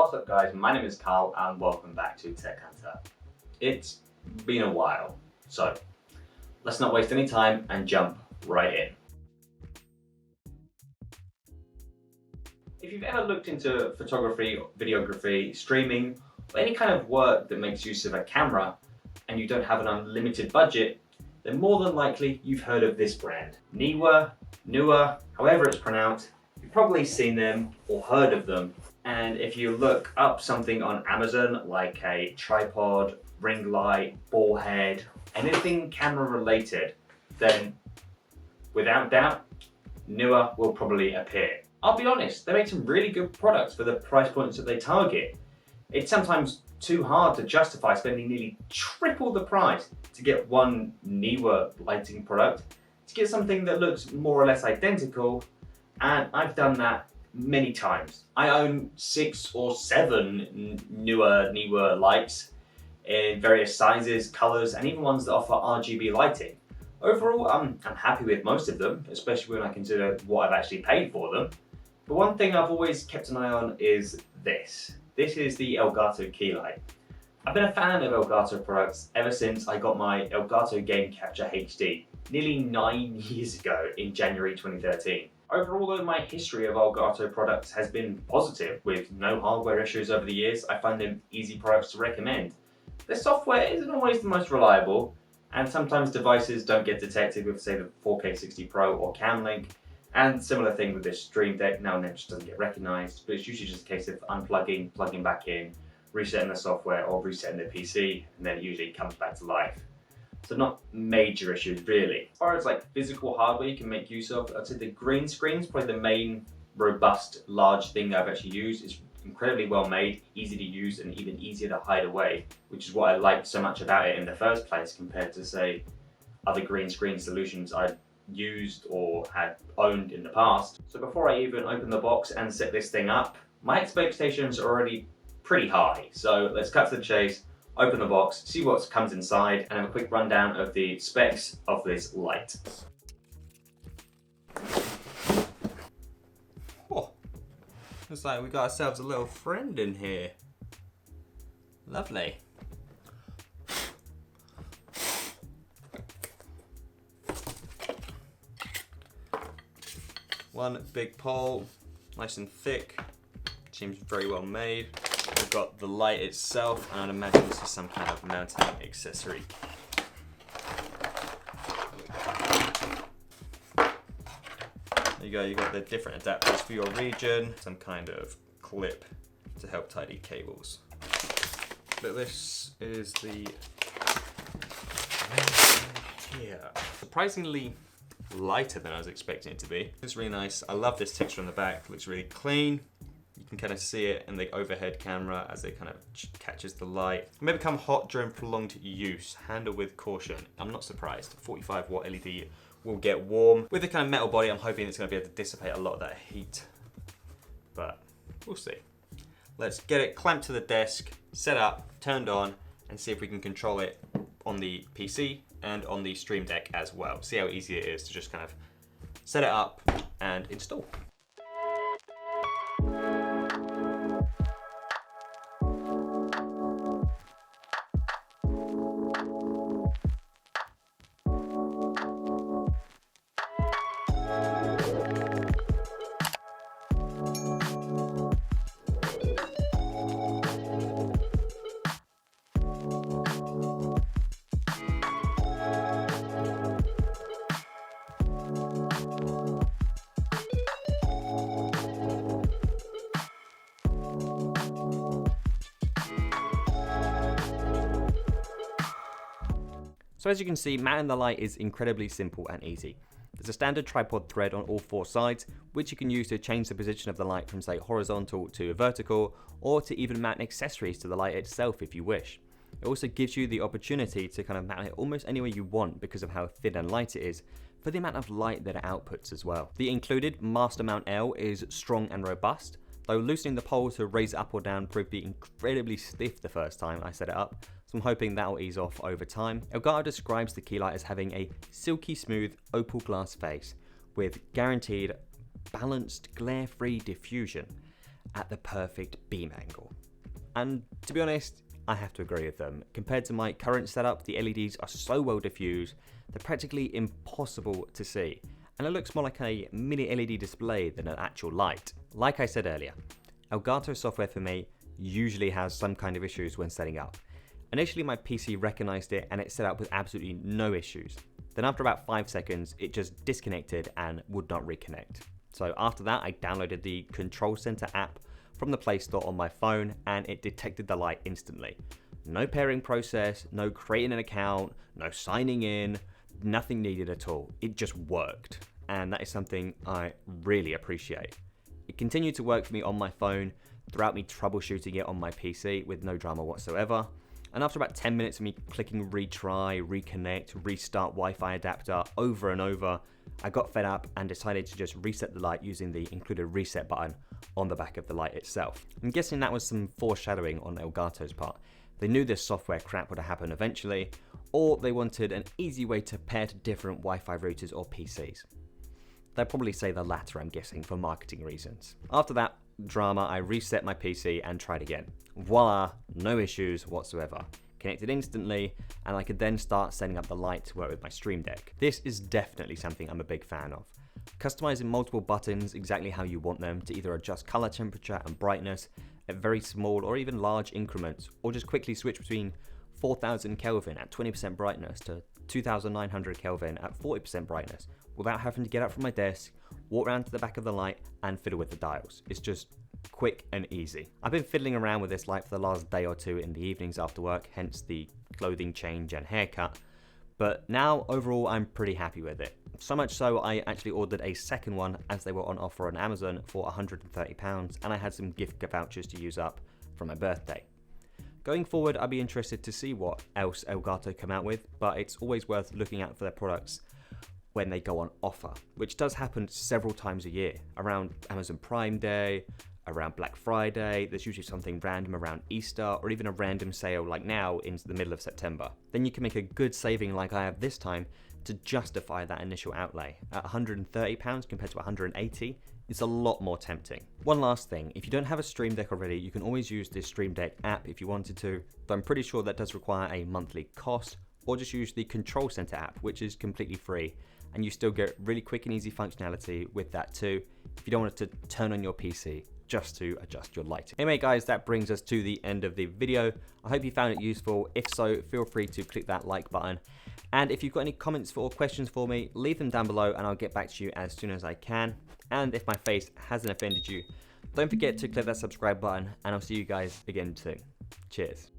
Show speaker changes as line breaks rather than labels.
What's up guys, my name is Carl and welcome back to Tech Hunter. It's been a while, so let's not waste any time and jump right in. If you've ever looked into photography, videography, streaming, or any kind of work that makes use of a camera and you don't have an unlimited budget, then more than likely you've heard of this brand. Neewer, however it's pronounced, you've probably seen them or heard of them. And if you look up something on Amazon like a tripod, ring light, ball head, anything camera related, then without doubt, Neewer will probably appear. I'll be honest, they make some really good products for the price points that they target. It's sometimes too hard to justify spending nearly triple the price to get one Neewer lighting product, to get something that looks more or less identical, and I've done that many times. I own 6 or 7 Neewer lights in various sizes, colors, and even ones that offer RGB lighting. Overall, I'm happy with most of them, especially when I consider what I've actually paid for them. But one thing I've always kept an eye on is this. This is the Elgato Key Light. I've been a fan of Elgato products ever since I got my Elgato Game Capture HD nearly 9 years ago in January 2013. Overall though, my history of Elgato products has been positive, with no hardware issues over the years. I find them easy products to recommend. The software isn't always the most reliable, and sometimes devices don't get detected with, say, the 4K 60 Pro or Camlink, and similar thing with this Streamdeck, now and then just doesn't get recognized, but it's usually just a case of unplugging, plugging back in, resetting the software or resetting the PC, and then it usually comes back to life. So not major issues really. As far as like physical hardware you can make use of, I'd say the green screen is probably the main robust large thing I've actually used. It's incredibly well made, easy to use, and even easier to hide away, which is what I liked so much about it in the first place compared to, say, other green screen solutions I'd used or had owned in the past. So before I even open the box and set this thing up, my expectations are already pretty high. So let's cut to the chase, open the box, see what comes inside, and have a quick rundown of the specs of this light. Oh, looks like we got ourselves a little friend in here. Lovely. One big pole, nice and thick, seems very well made. We've got the light itself, and I'd imagine this is some kind of mounting accessory. There you go, you've got the different adapters for your region, some kind of clip to help tidy cables. But this is the here. Surprisingly lighter than I was expecting it to be. It's really nice. I love this texture on the back, it looks really clean. You can kind of see it in the overhead camera as it kind of catches the light. It may become hot during prolonged use. Handle with caution. I'm not surprised. 45 watt LED will get warm. With the kind of metal body, I'm hoping it's going to be able to dissipate a lot of that heat. But we'll see. Let's get it clamped to the desk, set up, turned on, and see if we can control it on the PC and on the Streamdeck as well. See how easy it is to just kind of set it up and install. So as you can see, mounting the light is incredibly simple and easy. There's a standard tripod thread on all 4 sides, which you can use to change the position of the light from, say, horizontal to vertical, or to even mount accessories to the light itself if you wish. It also gives you the opportunity to kind of mount it almost anywhere you want because of how thin and light it is, for the amount of light that it outputs as well. The included Master Mount L is strong and robust, though loosening the pole to raise it up or down proved to be incredibly stiff the first time I set it up, so I'm hoping that'll ease off over time. Elgato describes the key light as having a silky smooth opal glass face with guaranteed balanced glare-free diffusion.
at the perfect beam angle. And to be honest, I have to agree with them. Compared to my current setup, the LEDs are so well diffused, they're practically impossible to see. And it looks more like a mini LED display than an actual light. Like I said earlier, Elgato software for me usually has some kind of issues when setting up. Initially my PC recognized it and it set up with absolutely no issues. Then after about 5 seconds, it just disconnected and would not reconnect. So after that, I downloaded the Control Center app from the Play Store on my phone and it detected the light instantly. No pairing process, no creating an account, no signing in, nothing needed at all. It just worked. And that is something I really appreciate. It continued to work for me on my phone throughout me troubleshooting it on my PC with no drama whatsoever. And after about 10 minutes of me clicking retry, reconnect, restart Wi-Fi adapter over and over, I got fed up and decided to just reset the light using the included reset button on the back of the light itself. I'm guessing that was some foreshadowing on Elgato's part. They knew this software crap would happen eventually, or they wanted an easy way to pair to different Wi-Fi routers or PCs. They'll probably say the latter, I'm guessing, for marketing reasons. After that drama, I reset my PC and tried again. Voila, no issues whatsoever. Connected instantly, and I could then start setting up the light to work with my Stream Deck. This is definitely something I'm a big fan of. Customizing multiple buttons exactly how you want them to either adjust color temperature and brightness at very small or even large increments, or just quickly switch between 4000 Kelvin at 20% brightness to 2900 Kelvin at 40% brightness without having to get up from my desk, walk around to the back of the light and fiddle with the dials. It's just quick and easy. I've been fiddling around with this light for the last day or two in the evenings after work, hence the clothing change and haircut. But now overall I'm pretty happy with it. So much so I actually ordered a second one as they were on offer on Amazon for £130 and I had some gift vouchers to use up for my birthday. Going forward, I'd be interested to see what else Elgato come out with, but it's always worth looking out for their products when they go on offer, which does happen several times a year. Around Amazon Prime Day, around Black Friday, there's usually something random around Easter, or even a random sale like now into the middle of September. Then you can make a good saving like I have this time to justify that initial outlay. At £130 compared to £180, it's a lot more tempting. One last thing, if you don't have a Stream Deck already, you can always use this Stream Deck app if you wanted to, though I'm pretty sure that does require a monthly cost, or just use the Control Center app, which is completely free, and you still get really quick and easy functionality with that too, if you don't want it to turn on your PC just to adjust your lighting. Anyway guys, that brings us to the end of the video. I hope you found it useful. If so, feel free to click that like button. And if you've got any comments or questions for me, leave them down below and I'll get back to you as soon as I can. And if my face hasn't offended you, don't forget to click that subscribe button and I'll see you guys again soon. Cheers.